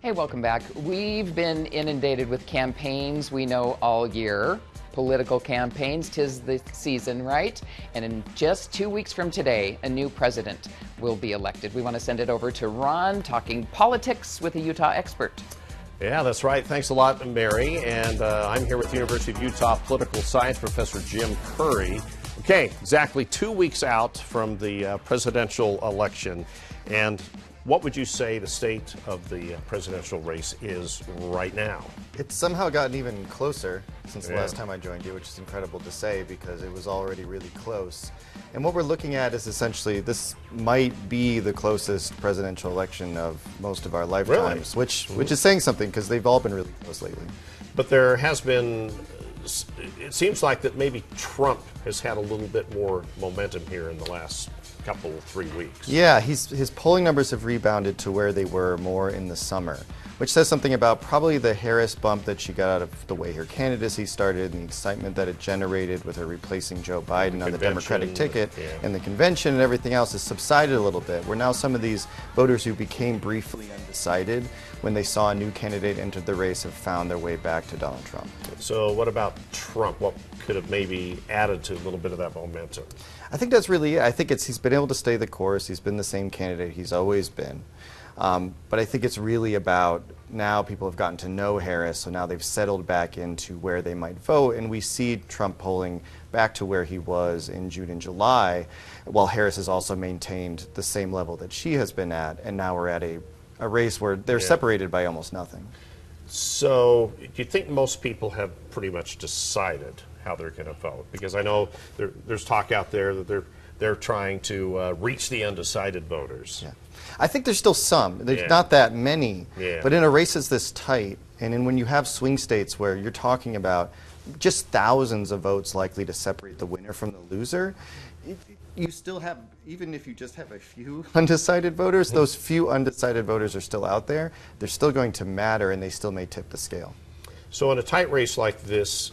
Hey, welcome back. We've been inundated with campaigns, we know, all year. Political campaigns, 'tis the season, right? And in just 2 weeks from today, a new president will be elected. We want to send it over to Ron, talking politics with a Utah expert. Yeah, that's right. Thanks a lot, Mary. And I'm here with University of Utah political science professor Jim Curry. Okay, exactly 2 weeks out from the presidential election. And what would you say the state of the presidential race is right now? It's somehow gotten even closer since the last time I joined you, which is incredible to say because it was already really close. And what we're looking at is essentially this might be the closest presidential election of most of our lifetimes, which is saying something because they've all been really close lately. But there has been, it seems like that maybe Trump has had a little bit more momentum here in the last couple, 3 weeks. Yeah, his polling numbers have rebounded to where they were more in the summer, which says something about probably the Harris bump that she got out of the way her candidacy started and the excitement that it generated with her replacing Joe Biden on the Democratic ticket and the convention and everything else has subsided a little bit. Where now some of these voters who became briefly undecided when they saw a new candidate enter the race have found their way back to Donald Trump. So what about Trump? What could have maybe added to a little bit of that momentum? I think that's really it. I think he's been able to stay the course. He's been the same candidate he's always been. But I think it's really about now people have gotten to know Harris, so now they've settled back into where they might vote, and we see Trump polling back to where he was in June and July, while Harris has also maintained the same level that she has been at, and now we're at a race where they're separated by almost nothing. So do you think most people have pretty much decided how they're going to vote? Because I know there's talk out there that they're trying to reach the undecided voters. Yeah. I think there's still some. There's not that many. But in a race that's this tight, and when you have swing states where you're talking about just thousands of votes likely to separate the winner from the loser, you still have, even if you just have a few undecided voters, those few undecided voters are still out there. They're still going to matter, and they still may tip the scale. So in a tight race like this,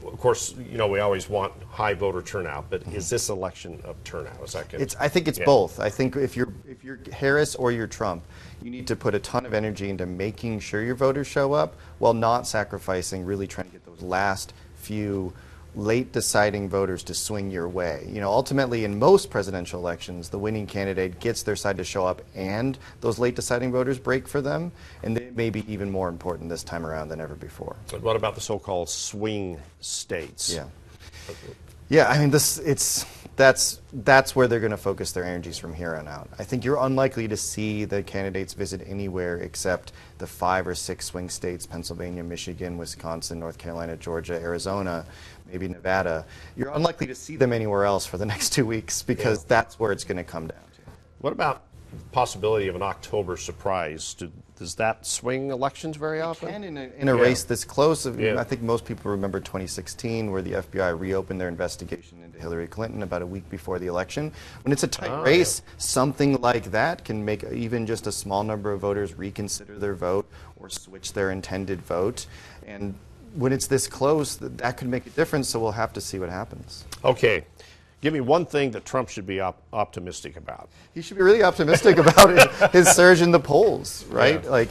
of course, you know, we always want high voter turnout, but is this election of turnout? Is that going I think it's both. I think if you're Harris or you're Trump, you need to put a ton of energy into making sure your voters show up while not sacrificing really trying to get those last few late deciding voters to swing your way. You know, ultimately in most presidential elections, the winning candidate gets their side to show up and those late deciding voters break for them, and they may be even more important this time around than ever before. But what about the so-called swing states? Yeah, I mean, that's where they're going to focus their energies from here on out. I think you're unlikely to see the candidates visit anywhere except the 5 or 6 swing states, Pennsylvania, Michigan, Wisconsin, North Carolina, Georgia, Arizona, maybe Nevada. You're unlikely to see them anywhere else for the next 2 weeks because that's where it's going to come down to. What about the possibility of an October surprise? Does that swing elections very often? It can in a race this close. I think most people remember 2016 where the FBI reopened their investigation into Hillary Clinton about a week before the election. When it's a tight race, something like that can make even just a small number of voters reconsider their vote or switch their intended vote. And when it's this close, that could make a difference, so we'll have to see what happens. Okay. Give me one thing that Trump should be optimistic about. He should be really optimistic about his surge in the polls, right? Like,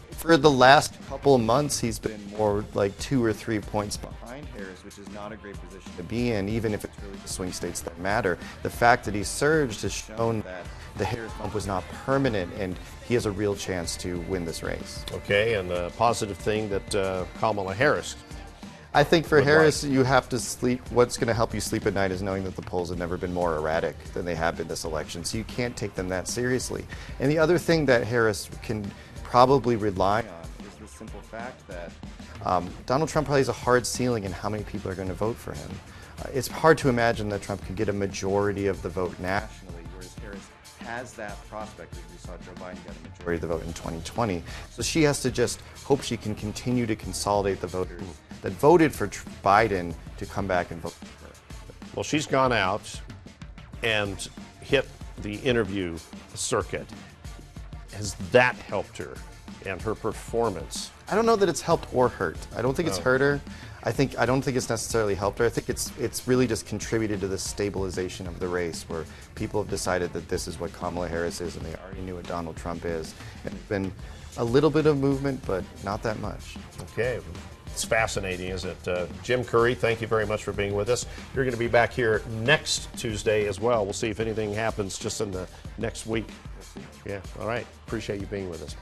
for the last couple of months, he's been more like 2 or 3 points behind Harris, which is not a great position to be in, even if it's really the swing states that matter. The fact that he surged has shown that the Harris bump was not permanent, and he has a real chance to win this race. Okay, and the positive thing that Kamala Harris. I think for Harris, you have to sleep. What's going to help you sleep at night is knowing that the polls have never been more erratic than they have been this election. So you can't take them that seriously. And the other thing that Harris can probably rely on is the simple fact that Donald Trump probably has a hard ceiling in how many people are going to vote for him. It's hard to imagine that Trump could get a majority of the vote nationally, whereas Harris has that prospect, as we saw Joe Biden get a majority of the vote in 2020. So she has to just hope she can continue to consolidate the voters that voted for Biden to come back and vote for her. Well, she's gone out and hit the interview circuit. Has that helped her and her performance? I don't know that it's helped or hurt. I don't think it's hurt her. I don't think it's necessarily helped her. I think it's really just contributed to the stabilization of the race, where people have decided that this is what Kamala Harris is, and they already knew what Donald Trump is. And it's been a little bit of movement, but not that much. Okay. It's fascinating, isn't it? Jim Curry, thank you very much for being with us. You're going to be back here next Tuesday as well. We'll see if anything happens just in the next week. Yeah, all right. Appreciate you being with us.